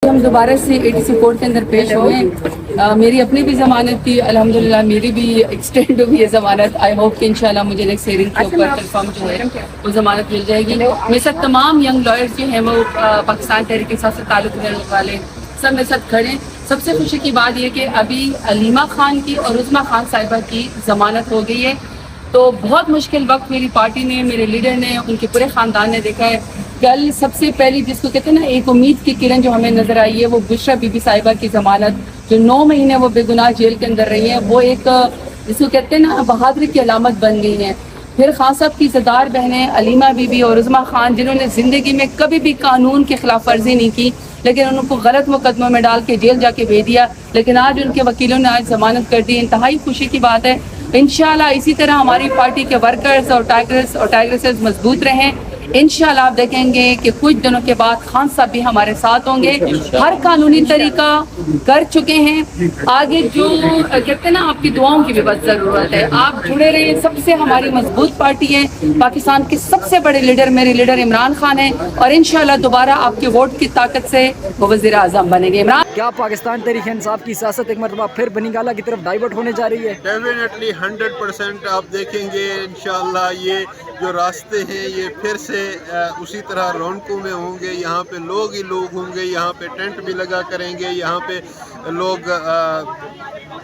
हम दोबारा से एटीसी कोर्ट के अंदर पेश हुए। मेरी अपनी भी ज़मानत थी, अल्हम्दुलिल्लाह मेरी भी एक्सटेंड हुई है ज़मानत। आई होप कि इंशाल्लाह मुझे नेक्स्ट हियरिंग के ऊपर कंफर्म जो है वो ज़मानत मिल जाएगी। मेरे साथ तमाम यंग लॉयर्स जो हैं वो पाकिस्तान तहरीक इंसाफ से ताल्लुक़ रखने वाले सब मेरे साथ खड़े। सबसे खुशी की बात यह कि अभी अलीमा खान की और उज़मा खान साहिबा की ज़मानत हो गई है। तो बहुत मुश्किल वक्त मेरी पार्टी ने, मेरे लीडर ने, उनके पूरे ख़ानदान ने देखा है। कल सबसे पहली जिसको कहते हैं ना एक उम्मीद की किरण जो हमें नज़र आई है वो बुशरा बीबी साहिबा की ज़मानत, जो 9 महीने वो बेगुनाह जेल के अंदर रही है, वो एक जिसको कहते हैं ना बहादुरी की अलामत बन गई है। फिर खान साहब की ज़दार बहनें अलीमा बीबी और उज़मा खान, जिन्होंने ज़िंदगी में कभी भी कानून की खिलाफ वर्जी नहीं की, लेकिन उनको गलत मुकदमों में डाल के जेल जाके भेज दिया, लेकिन आज उनके वकीलों ने आज ज़मानत कर दी। इंतहाई खुशी की बात है। इंशाल्लाह इसी तरह हमारी पार्टी के वर्कर्स और टाइगर्स मजबूत रहें। इंशाल्लाह आप देखेंगे कि कुछ दिनों के बाद खान साहब भी हमारे साथ होंगे। हर कानूनी तरीका कर चुके हैं। आगे जो कहते हैं ना आपकी दुआओं की भी बस ज़रूरत है। आप जुड़े रहे। सबसे हमारी मजबूत पार्टी है। पाकिस्तान के सबसे बड़े लीडर मेरे लीडर इमरान खान है और इंशाल्लाह दोबारा आपके वोट की ताकत से वो वज़ीर आज़म बनेंगे। इमरान, क्या पाकिस्तान तहरीक इंसाफ की सियासत एक मरतबा फिर बनी गाला की तरफ डाइवर्ट होने जा रही है? डेफिनेटली 100% आप देखेंगे इंशाल्लाह ये जो रास्ते हैं ये फिर से उसी तरह रौनकों में होंगे। यहाँ पे लोग ही लोग होंगे, यहाँ पे टेंट भी लगा करेंगे, यहाँ पे लोग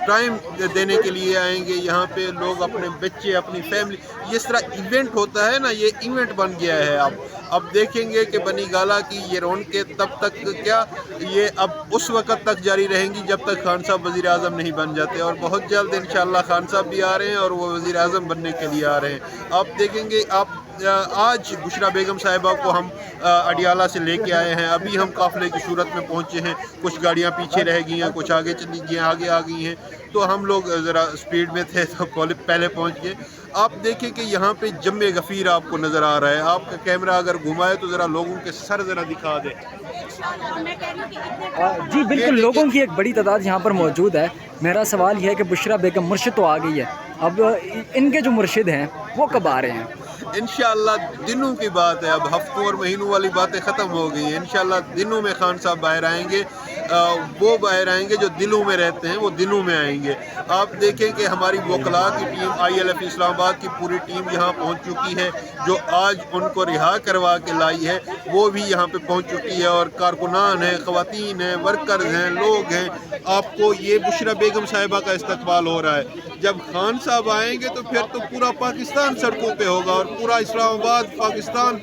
टाइम देने के लिए आएंगे, यहाँ पे लोग अपने बच्चे अपनी फैमिली, जिस तरह इवेंट होता है ना ये इवेंट बन गया है। अब देखेंगे कि बनी गाला की ये रौनकें तब तक क्या ये अब उस वक़्त तक जारी रहेंगी जब तक खान साहब वज़ीर आज़म नहीं बन जाते, और बहुत जल्द इंशाअल्लाह खान साहब भी आ रहे हैं और वो वज़ीर आज़म बनने के लिए आ रहे हैं। आप देखेंगे आप आज बुशरा बेगम साहिबा को हम अडियाला से लेके आए हैं। अभी हम काफ़िले की सूरत में पहुंचे हैं। कुछ गाड़ियां पीछे रह गई हैं, कुछ आगे चली गई, आगे आ गई हैं, तो हम लोग ज़रा स्पीड में थे तो पहले पहुंच गए। आप देखें कि यहाँ पे जम्मे गफ़ीर आपको नज़र आ रहा है। आपका कैमरा अगर घुमाए तो ज़रा लोगों के सर ज़रा दिखा दे। जी बिल्कुल, लोगों की एक बड़ी तादाद यहाँ पर मौजूद है। मेरा सवाल यह है कि बुशरा बेगम मुर्शिद तो आ गई है, अब इनके जो मुर्शिद हैं वो कब आ रहे हैं? इंशाअल्लाह दिनों की बात है। अब हफ्तों और महीनों वाली बातें ख़त्म हो गई हैं। इंशाअल्लाह दिनों में खान साहब बाहर आएंगे। वो बाहर आएंगे जो दिलों में रहते हैं, वो दिनों में आएंगे। आप देखें कि हमारी वकला की टीम ILF इस्लामाबाद की पूरी टीम यहाँ पहुँच चुकी है। जो आज उनको रिहा करवा के लाई है वो भी यहाँ पे पहुँच चुकी है, और कारकुनान हैं, ख़वातीन हैं, वर्कर्स हैं, लोग हैं। आपको ये बुशरा बेगम साहिबा का इस्तकबाल हो रहा है। जब खान साहब आएंगे तो फिर तो पूरा पाकिस्तान सड़कों पे होगा और पूरा इस्लामाबाद पाकिस्तान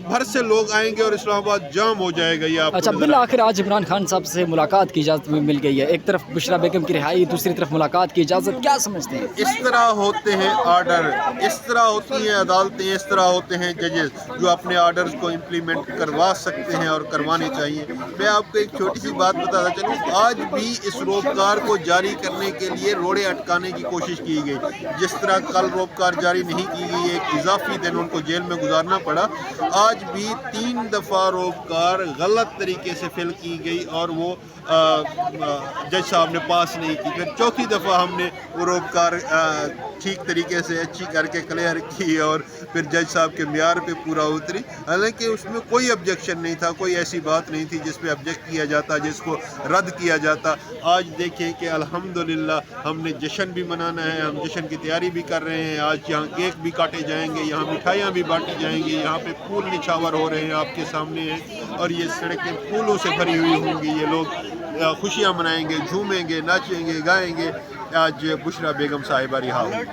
भर से लोग आएंगे और इस्लामाबाद जाम हो जाएगा। ये अच्छा, बिल आखिर आज इमरान खान साहब से मुलाकात की इजाज़त मिल गई है। एक तरफ बुशरा बेगम की रिहाई, दूसरी तरफ मुलाकात की इजाज़त, क्या समझते हैं? इस तरह होते हैं आर्डर, इस तरह होती हैं अदालतें, इस तरह होते हैं जजेस जो अपने आर्डर्स को इम्प्लीमेंट करवा सकते हैं और करवाने चाहिए। मैं आपको एक छोटी सी बात बताता चलूँ। आज भी इस रोबकार को जारी करने के लिए रोड़े अटकाने की कोशिश की गई। जिस तरह कल रोबकार जारी नहीं की गई, एक इजाफी दिन उनको जेल में गुजारना पड़ा। आज भी 3 दफ़ा रोबकार गलत तरीके से फिल की गई और वो जज साहब ने पास नहीं की। फिर चौथी दफ़ा हमने वो रोबकार ठीक तरीके से अच्छी करके क्लियर की और फिर जज साहब के म्यार पे पूरा उतरी। हालांकि उसमें कोई ऑब्जेक्शन नहीं था, कोई ऐसी बात नहीं थी जिस पे ऑब्जेक्ट किया जाता, जिसको रद्द किया जाता। आज देखें कि अल्हम्दुलिल्लाह हमने जश्न भी मनाना है, हम जश्न की तैयारी भी कर रहे हैं। आज यहाँ केक भी काटे जाएंगे, यहाँ मिठाइयाँ भी बांटी जाएंगी, यहाँ पे फूल निछावर हो रहे हैं आपके सामने हैं और ये सड़कें फूलों से भरी हुई होंगी। ये लोग खुशियाँ मनाएंगे, झूमेंगे, नाचेंगे, गाएंगे। आज बुशरा बेगम साहिबा रिहा हुई।